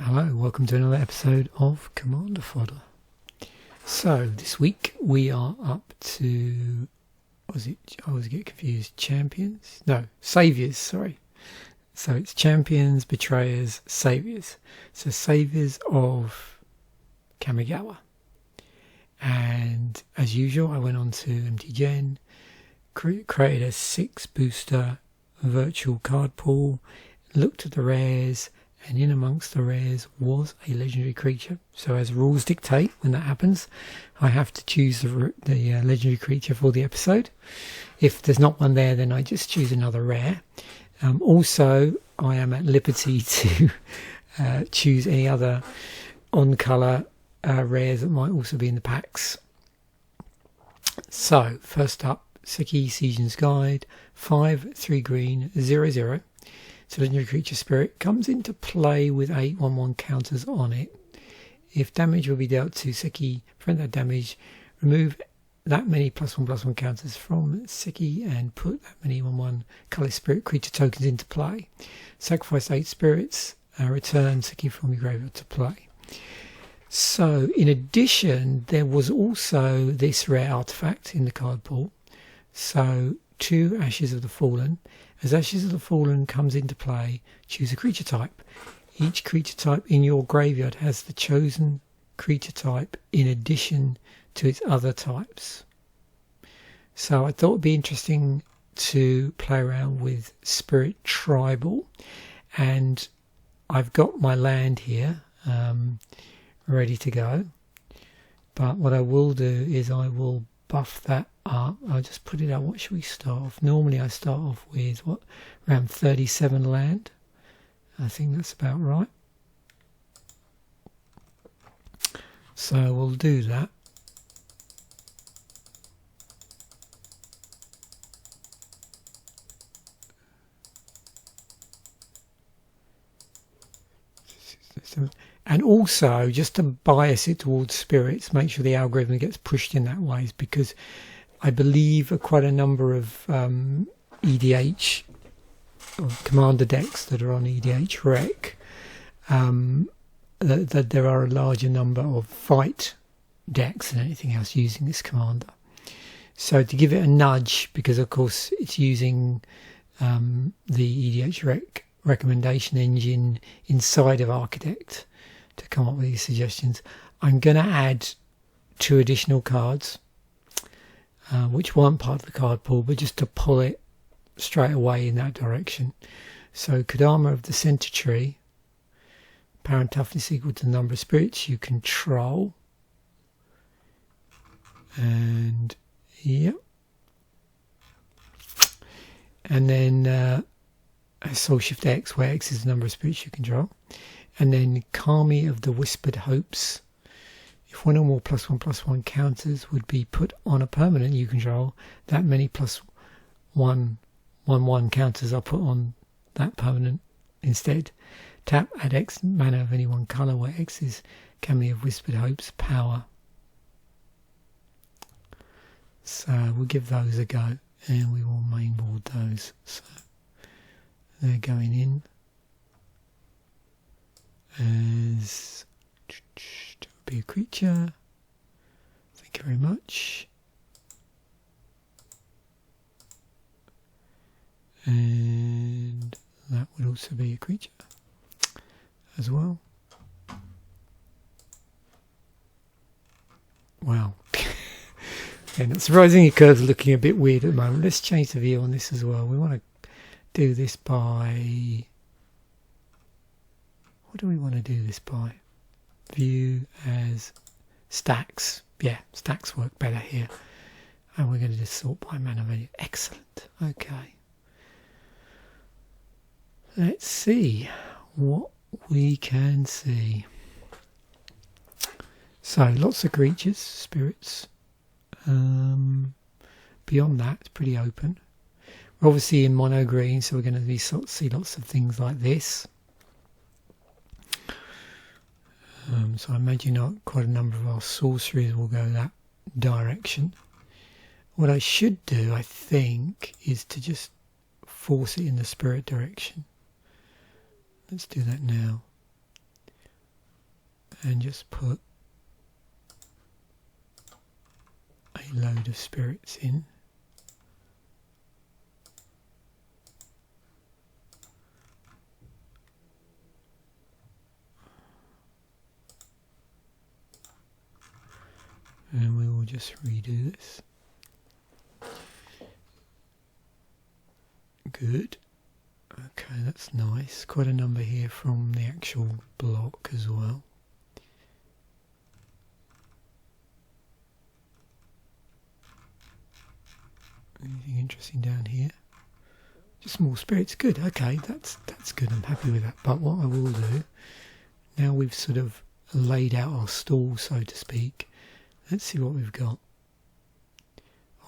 Hello, welcome to another episode of Commander Fodder. So, this week we are up to, I always get confused, Champions? No, Saviors, sorry. So it's Champions, Betrayers, Saviors. So Saviors of Kamigawa. And as usual, I went on to MTGen, created a 6 booster virtual card pool, looked at the rares, and in amongst the rares was a legendary creature. So as rules dictate, when that happens, I have to choose the legendary creature for the episode. If there's not one there, then I just choose another rare. Also, I am at liberty to choose any other on-colour rares that might also be in the packs. So, first up, Sekki Season's Guide, 5, 3 green, 0/0. So legendary creature spirit comes into play with 8 1/1 counters on it. If damage will be dealt to Sekki, prevent that damage, remove that many +1/+1 counters from Sekki and put that many 1/1 colour spirit creature tokens into play. Sacrifice 8 spirits, return Sekki from your graveyard to play. So in addition, there was also this rare artifact in the card pool. So 2 Ashes of the Fallen. As Ashes of the Fallen comes into play, choose a creature type. Each creature type in your graveyard has the chosen creature type in addition to its other types. So I thought it would be interesting to play around with Spirit Tribal, and I've got my land here ready to go. But what I will do is I will buff that up. I'll just put it out. What should we start off? Normally I start off with around 37 land. I think that's about right. So we'll do that. And also, just to bias it towards spirits, make sure the algorithm gets pushed in that way, because I believe quite a number of EDH or commander decks that are on edhrec, that there are a larger number of fight decks than anything else using this commander. So to give it a nudge, because of course it's using the edhrec recommendation engine inside of archidekt to come up with these suggestions, I'm going to add 2 additional cards, which weren't part of the card pool, but just to pull it straight away in that direction. So Kodama of the Center Tree, power and toughness equal to the number of spirits you control. And yep. And then Soul Shift X, where X is the number of spirits you control. And then Kami of the Whispered Hopes. If 1 or more +1/+1 counters would be put on a permanent you control, that many +1/1 counters are put on that permanent instead. Tap, add X mana of any one colour, where X is Kami of Whispered Hopes power. So we'll give those a go, and we will mainboard those. So they're going in as be a creature. Thank you very much. And that would also be a creature as well. Wow. And it's surprising your curve's looking a bit weird at the moment. Let's change the view on this as well. We want to do this by... What do we want to do this by? View as stacks. Yeah, stacks work better here. And we're going to just sort by mana value. Excellent. Okay. Let's see what we can see. So, lots of creatures, spirits. Beyond that, it's pretty open. We're obviously in mono green, so we're going to see lots of things like this. So I imagine quite a number of our sorceries will go that direction. What I should do, I think, is to just force it in the spirit direction. Let's do that now. and just put a load of spirits in. And we will just redo this. Good. Okay, that's nice. Quite a number here from the actual block as well. Anything interesting down here? Just more spirits. Good. Okay, that's good. I'm happy with that. But what I will do, now we've sort of laid out our stall, so to speak, let's see what we've got.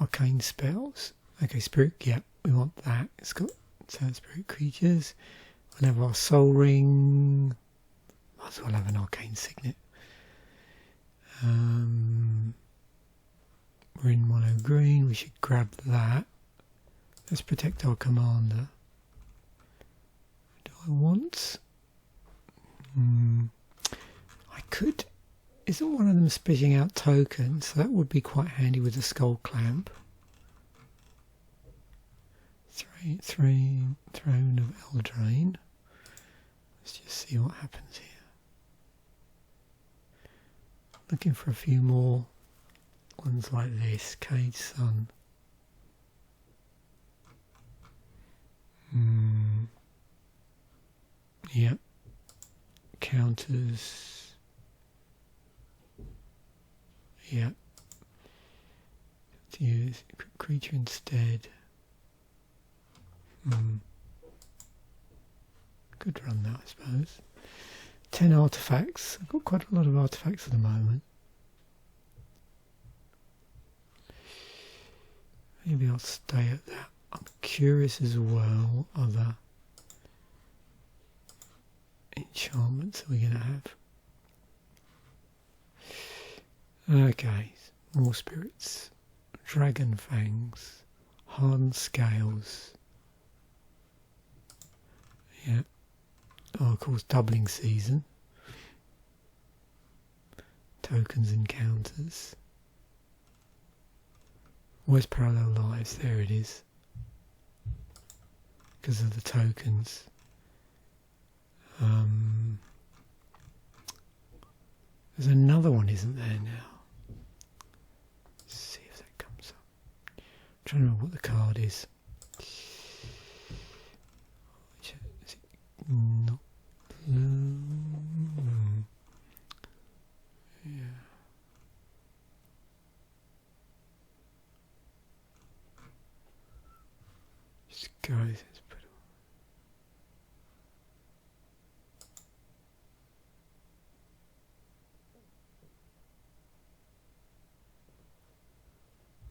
Arcane spells. Okay, spirit, yeah, we want that. It's got spirit creatures. We'll have our soul ring. Might as well have an arcane signet. We're in mono green, we should grab that. Let's protect our commander. Do I want? I could. Isn't one of them spitting out tokens? So that would be quite handy with the skull clamp. Throne of Eldraine. Let's just see what happens here. Looking for a few more ones like this. Cage Sun. Yep. Counters. Yep. To use creature instead. Could run that, I suppose. 10 artifacts. I've got quite a lot of artifacts at the moment. Maybe I'll stay at that. I'm curious as well other enchantments are we going to have. Okay, more spirits. Dragon fangs. Hardened scales. Yeah. Oh, of course, doubling season. Tokens and counters. Where's parallel lives? There it is. Because of the tokens. There's another one, isn't there now? Let's see if that comes up. I'm trying to remember what the card is. Not yeah. Just go. Let's put it.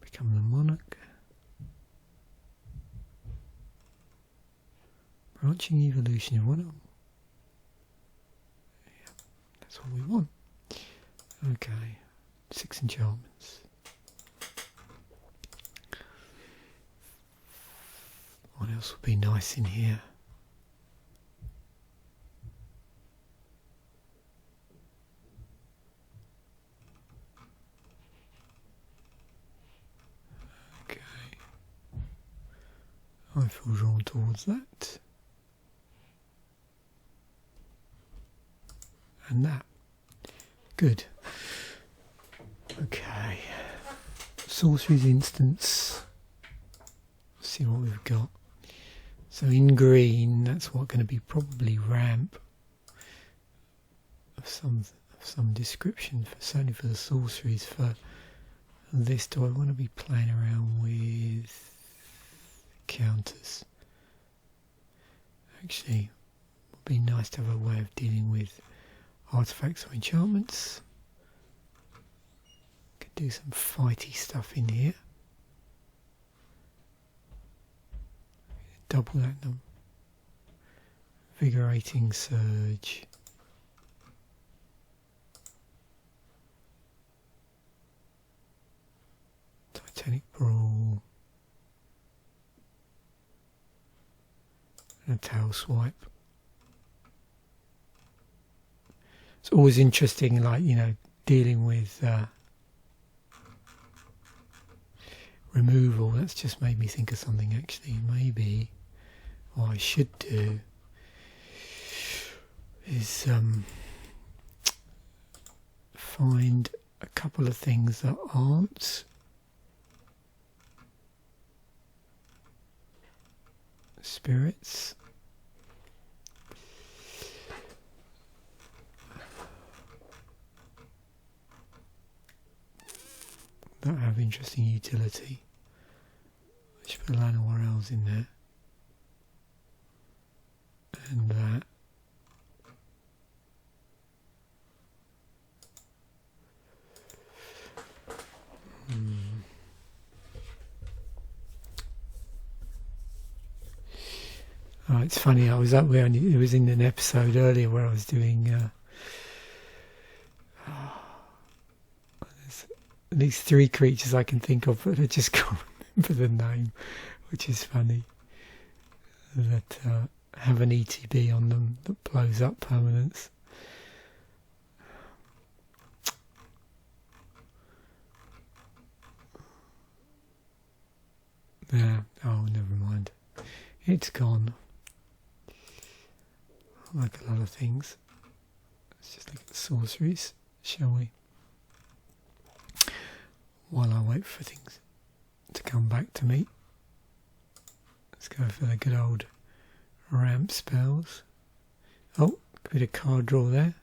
Become the monarch. Branching evolution of one. Yeah, that's what we want. Okay, 6 enchantments. What else would be nice in here? Okay, I feel drawn towards that. And that. Good. Okay. Sorcery's instance. Let's see what we've got. So in green, that's what going to be probably ramp of some description, certainly for the sorceries. For this, do I want to be playing around with counters? Actually, it would be nice to have a way of dealing with artifacts or enchantments. Could do some fighty stuff in here. Double that number. Invigorating Surge. Titanic Brawl. And a Tail Swipe. It's always interesting, like, you know, dealing with removal. That's just made me think of something actually. Maybe what I should do is find a couple of things that aren't spirits. That have interesting utility. I should put Llanowar Wells in there. And that. Oh, it's funny, I was up where it was in an episode earlier where I was doing there's at least 3 creatures I can think of, but I just can't remember the name, which is funny, that have an ETB on them that blows up permanents. Yeah, oh, never mind. It's gone. Like a lot of things. Let's just look at the sorceries, shall we? While I wait for things to come back to me. Let's go for the good old ramp spells. Oh, a bit of card draw there.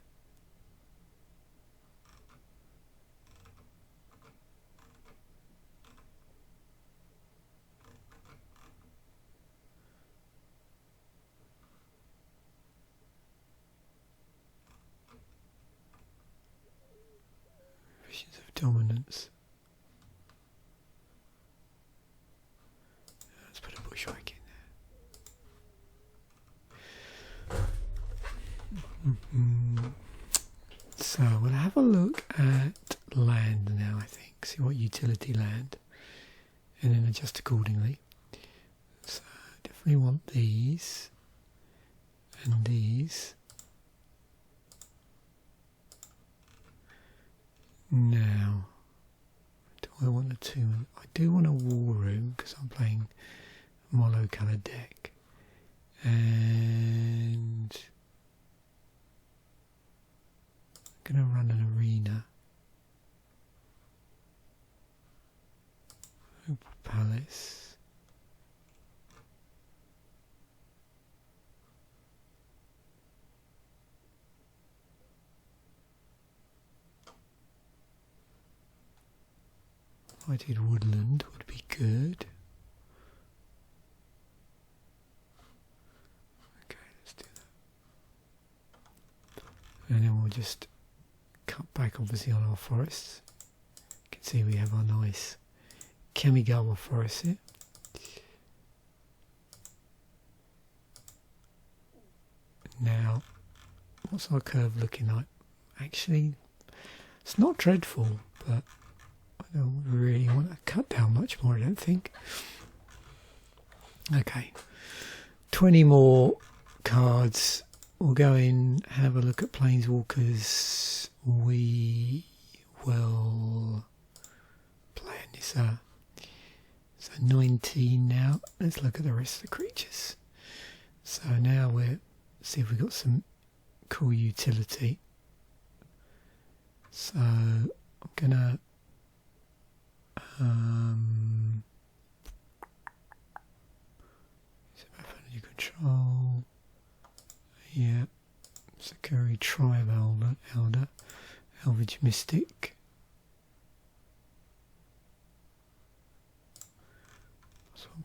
Visions of Dominance. Let's put a Bushwhack in there. So we'll have a look at land now, I think. See what utility land, and then adjust accordingly. So definitely want these and these. Now, do I want a 2? I do want a war room because I'm playing a mono coloured deck, and I'm going to run an arena. Opal Palace. Blighted Woodland would be good. Okay, let's do that. And then we'll just cut back obviously on our forests. You can see we have our nice Kamigawa forest here. Now, what's our curve looking like? Actually, it's not dreadful, but I don't really want to cut down much more, I don't think. Okay, 20 more cards. We'll go in, have a look at Planeswalkers. We will play in this. So 19 now. Let's look at the rest of the creatures. So now we'll see if we've got some cool utility. So I'm gonna energy control. Yeah. Sekki Tribe Elder. Elvish Mystic.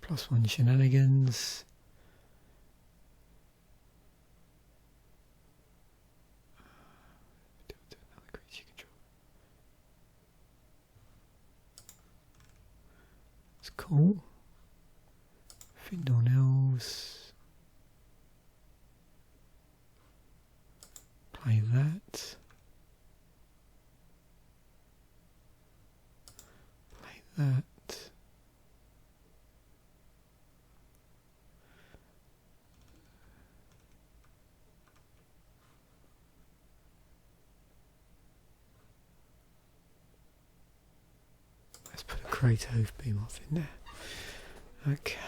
+1 shenanigans. Another creature control. It's cool. Findorn Elves. Play that. Play that. Craterhoof Behemoth in there. Okay.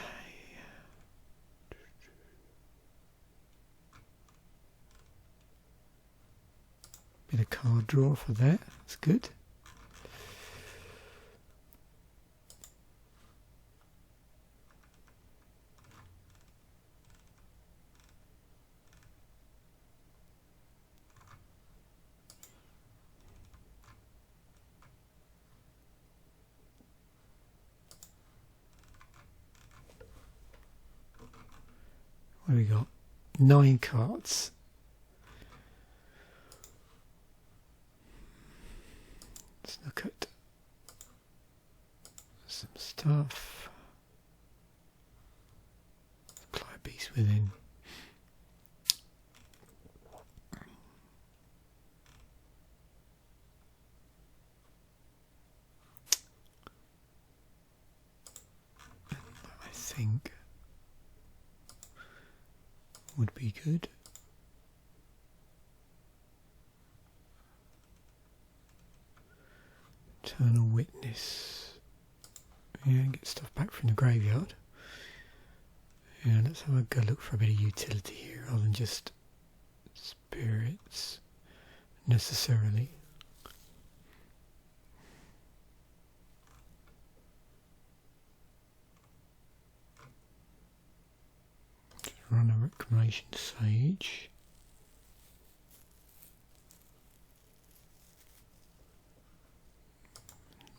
Bit of card draw for that. That's good. What have we got? 9 cards. Let's look at some stuff. Apply Beast Within. I think would be good. Eternal Witness. Yeah, get stuff back from the graveyard. Yeah, let's have a go look for a bit of utility here rather than just spirits necessarily. Run a Reclamation Sage.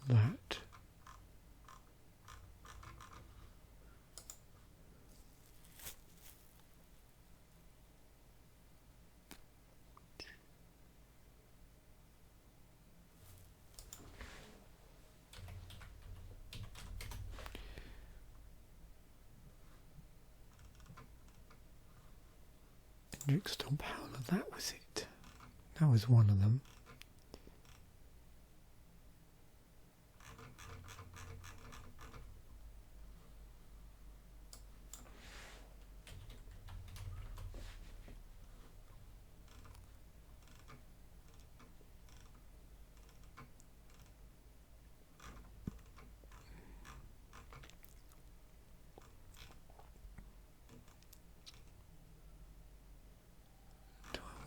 That. Edhrec Stomp Howler, that was it. That was one of them.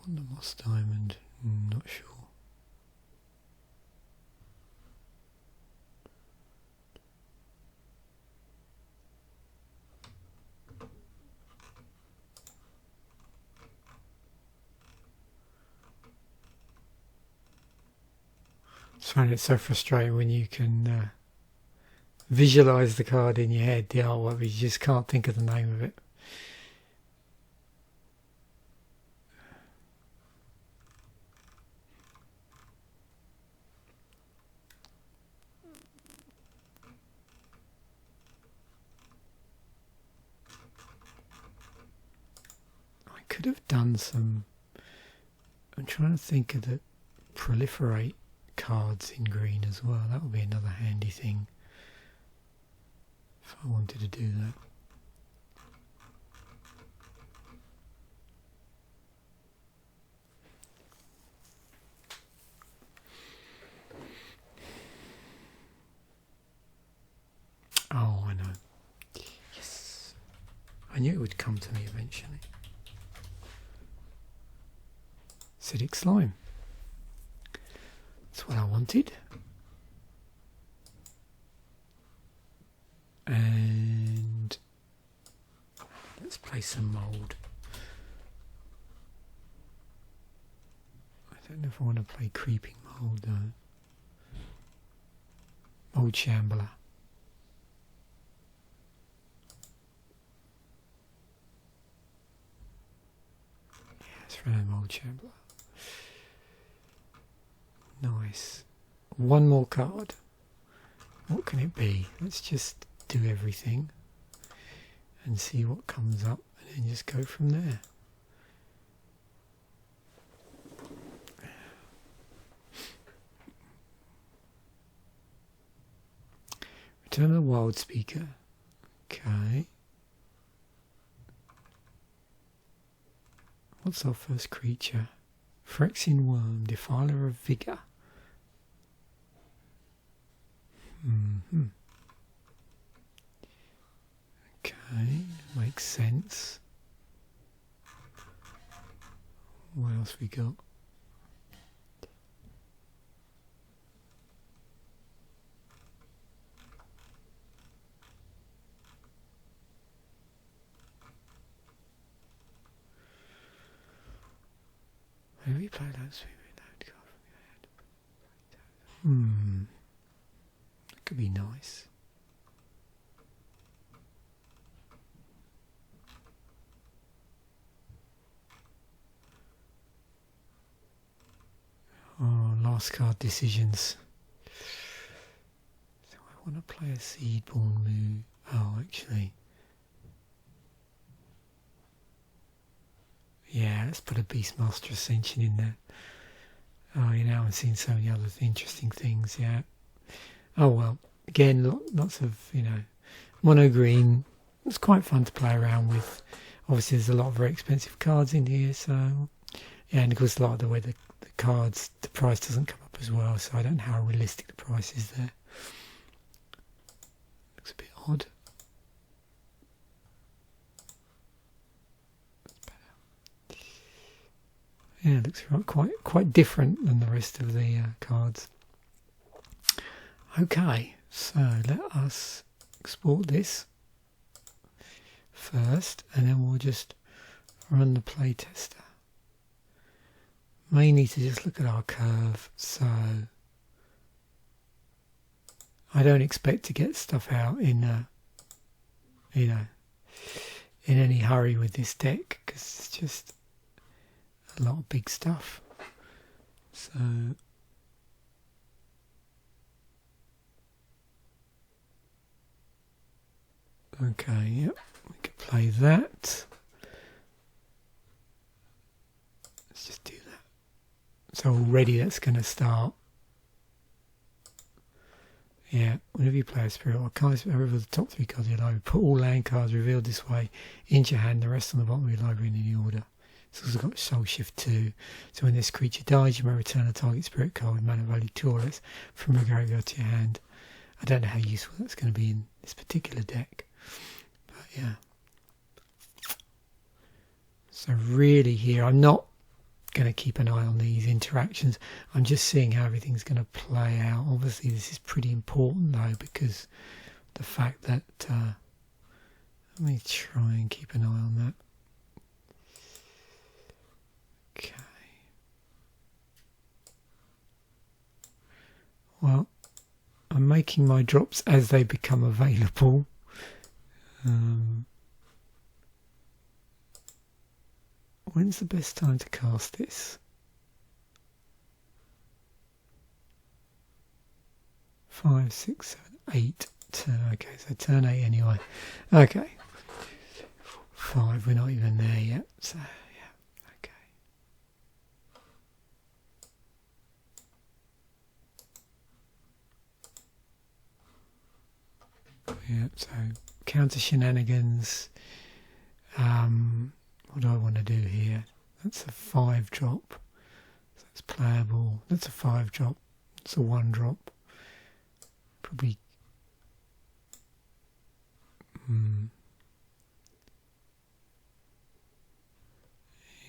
The Moss Diamond, not sure. I find it so frustrating when you can visualise the card in your head, the artwork, but you just can't think of the name of it. Could have done some. I'm trying to think of the proliferate cards in green as well. That would be another handy thing if I wanted to do that. Oh, I know. Yes. I knew it would come to me eventually. Acidic Slime. That's what I wanted. And let's play some mould. I don't know if I want to play Creeping Mould though. Mould Shambler. Yeah, let's run a Mould Shambler. Nice. One more card. What can it be? Let's just do everything and see what comes up and then just go from there. Return of the Wild Speaker. Okay. What's our first creature? Phyrexian Worm, Defiler of Vigour. Mm-hmm. Okay, makes sense. What else we got? Maybe play that sweet reload card from your hand. That could be nice. Oh, last card decisions. So I want to play a Seedborn move. Oh, actually. Yeah, let's put a Beastmaster Ascension in there. Oh, you know, I've seen so many other interesting things, yeah. Oh, well, again, lots of, you know, mono green. It's quite fun to play around with. Obviously, there's a lot of very expensive cards in here, so... Yeah, and of course, a lot of the way the cards, the price doesn't come up as well, so I don't know how realistic the price is there. Looks a bit odd. Yeah, it looks quite different than the rest of the cards. Okay, so let us export this first, and then we'll just run the playtester. May need to just look at our curve, so I don't expect to get stuff out in, you know, in any hurry with this deck, because it's just a lot of big stuff. So okay, yep, we can play that. Let's just do that. So already that's going to start. Yeah, whenever you play a spirit or card, reveal the top 3 cards of your library. Put all land cards revealed this way into your hand, the rest on the bottom of your library in any order. It's also got Soul Shift 2. So when this creature dies, you may return a target spirit card with mana value 2 or less from your graveyard to your hand. I don't know how useful that's going to be in this particular deck. But yeah. So really here, I'm not going to keep an eye on these interactions. I'm just seeing how everything's going to play out. Obviously this is pretty important though, because the fact that let me try and keep an eye on that. Okay, well, I'm making my drops as they become available. When's the best time to cast this? 5, 6, 7, 8 turn. Okay, so turn 8 anyway. Okay. 5, we're not even there yet. So, yeah, okay. Yeah, so counter shenanigans. What do I want to do here? That's a 5-drop. So that's playable. That's a 5-drop. It's a 1-drop. Probably.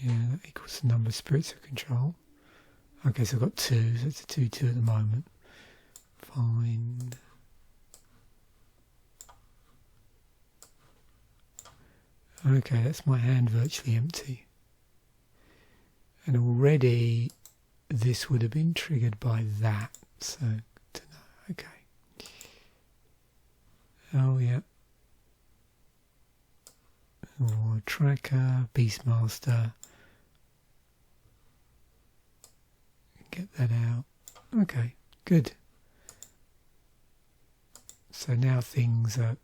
Yeah, that equals the number of spirits of control. Okay, so I've got 2. So it's a 2-2 at the moment. Fine. Okay, that's my hand virtually empty. And already this would have been triggered by that. So, okay. Oh, yeah. Oh, tracker, Beastmaster. Get that out. Okay, good. So now things are...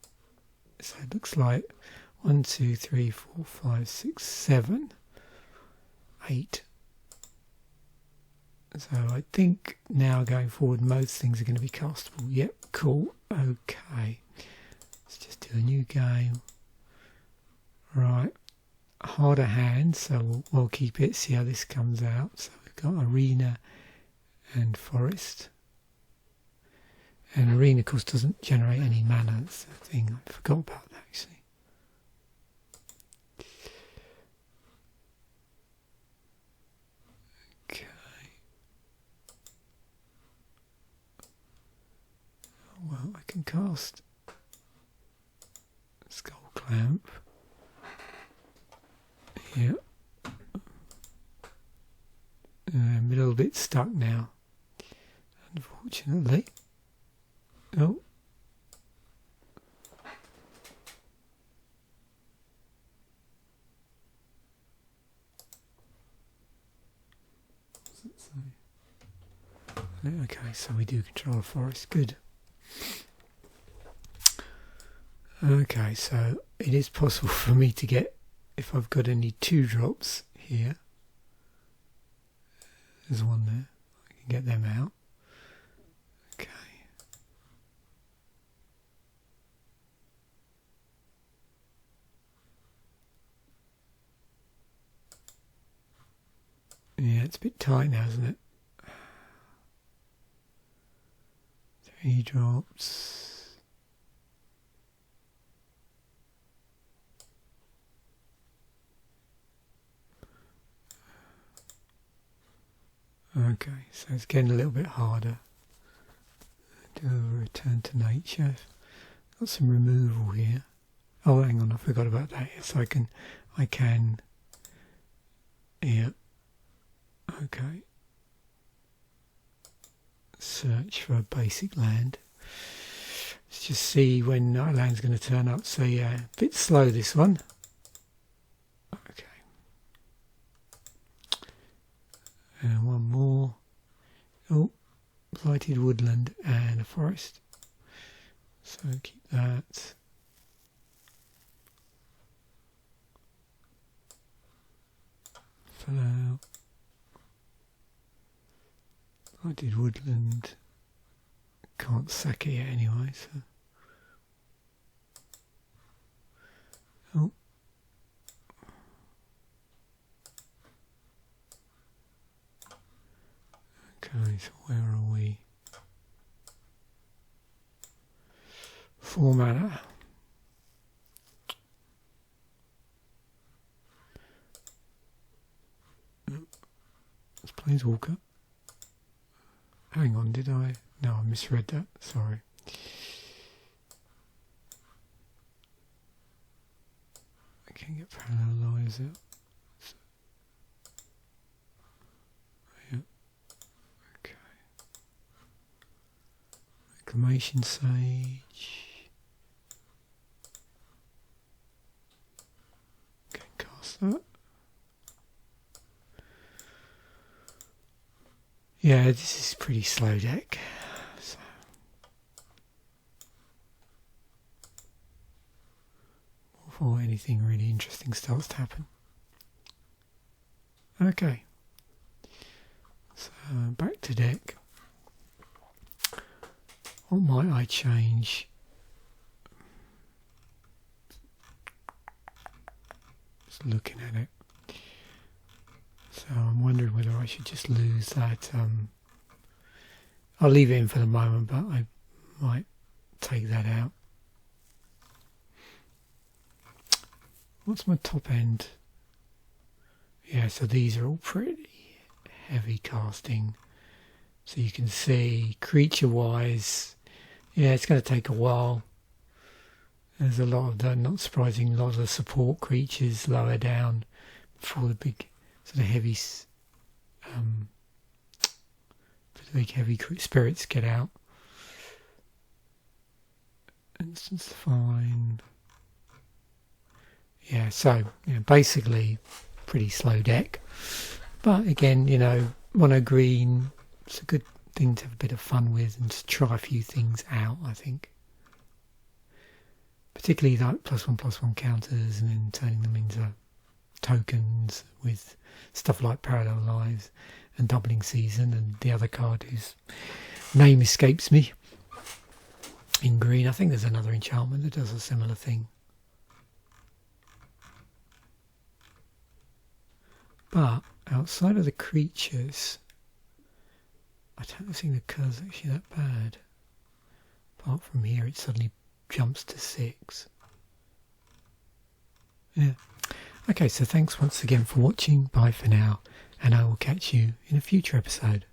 So it looks like 1, 2, 3, 4, 5, 6, 7, 8. So I think now going forward most things are going to be castable. Yep, cool. Okay. Let's just do a new game. Right. Harder hand, so we'll keep it, see how this comes out. So we've got Arena and Forest. And Arena, of course, doesn't generate any mana. That's the thing. I forgot about that, actually. Okay. Well, I can cast Skull Clamp. Yeah. I'm a little bit stuck now, unfortunately. Oh. What's it say? Okay, so we do control a forest. Good. Okay, so it is possible for me to get, if I've got any 2-drops here. There's one there. I can get them out. Okay. Yeah, it's a bit tight now, isn't it? 3 drops. Okay, so it's getting a little bit harder. Do a return to nature. Got some removal here. Oh, hang on, I forgot about that. Yes, I can. Yeah. Okay. Search for a basic land. Let's just see when that land's going to turn up. So yeah, a bit slow this one. Okay. And one more. Oh, Blighted Woodland and a forest. So keep that. Fill out. Blighted Woodland. Can't sack it yet anyway, so. Oh. Okay, so where are we? 4 mana. It's Planeswalker. Hang on, did I? No, I misread that. Sorry. I can't get Paralyzer. Yeah. Okay. Reclamation Sage. Okay, cast that. Yeah, this is a pretty slow deck. So. Before anything really interesting starts to happen. Okay. So back to deck. What might I change? Just looking at it. So I'm wondering whether I should just lose that. I'll leave it in for the moment, but I might take that out. What's my top end? Yeah, so these are all pretty heavy casting. So you can see creature-wise, yeah, it's going to take a while. There's a lot of that, not surprising, a lot of support creatures lower down before the big sort of heavy, the big heavy spirits get out. Instance fine. Yeah, so basically pretty slow deck. But again, mono green, it's a good thing to have a bit of fun with and to try a few things out, I think. Particularly like +1/+1 counters and then turning them into tokens with stuff like Parallel Lives and Doubling Season, and the other card whose name escapes me in green. I think there's another enchantment that does a similar thing. But outside of the creatures, I don't think the colour's actually that bad. not from here it suddenly jumps to 6. Yeah. Okay, so thanks once again for watching. Bye for now, and I will catch you in a future episode.